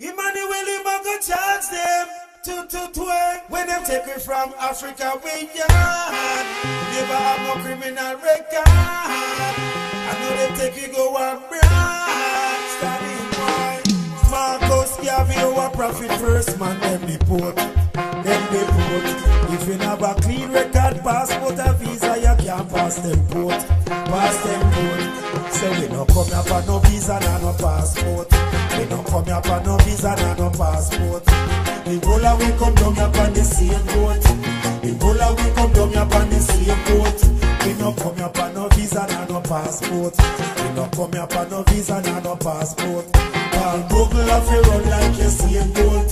Emmanuel, him a go charge them to twerk. When them take it from Africa, we yard. Never have no criminal record. I know them take it go abroad. Starting boy, Marcus Garvey, our prophet first man, them deport. If you have a clean record, passport, a visa, you can't pass them port. Pass them port. So we don't come here for no visa, no passport. We don't come here for no visa, no passport. Ebola we come down here on the same boat. Ebola we come down here on the same boat. We don't come here for no visa, no passport. We don't come here for no visa, no passport. Google have to run like you same boat.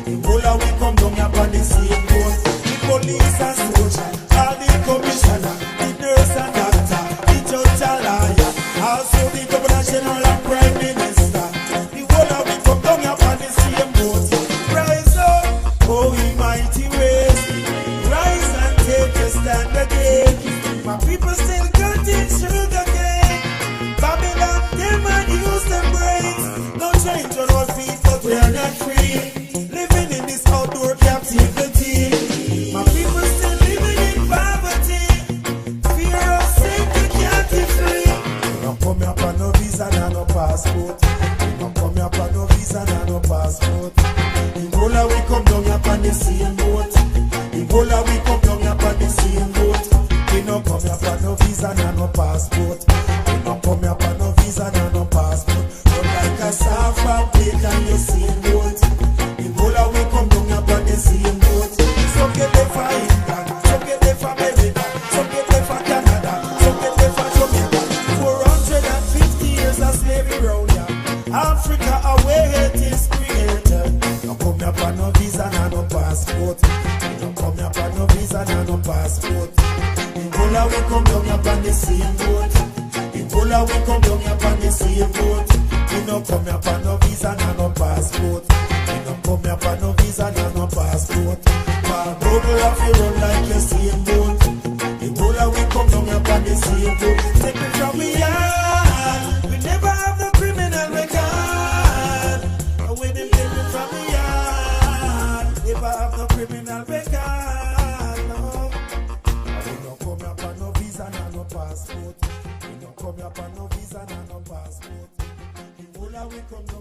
Ebola we come down here on the same boat. The police and soldier, all the commissioner, the nurse and doctor, the judge and lawyer, also the governor general and prime minister. The whole of we come down here on the same boat. Rise up, oh ye mighty ways. Rise and take a stand again. My people still cutting sugar cane. Babylon, them and use them brains. No change on our feet, but we are not free. Living in this outdoor captivity. My people still living in poverty. Fear of safety can't be free. We don't come here for no visa, no passport. We don't come here for no visa, no passport. Ebola we come down here on the same boat. Ebola we come down here on the same boat. We don't come here for no visa, no passport. We don't come here for no visa, no passport. But like a soft plate on the same boat. Ebola we come down here on the same boat. Some get there for England, some get there for America, some get there for Canada, some get there for Jamaica. 450 years of slavery round here. Africa away it is created. Don't come here for no visa, no passport. Don't come here for no visa, no passport. Ebola we come down here on the same boat. Ebola we come down here on the same boat. We don't come here for no visa, no passport. We don't come here for no visa, no passport. Global have to run like your same boat. Ebola we come down here on the same boat. Take it from me yard. We never have no criminal record. When they take it from me yard, never have no criminal record. No. We don't come here for no visa, no passport. We don't come here for no visa, no passport. Ebola we come down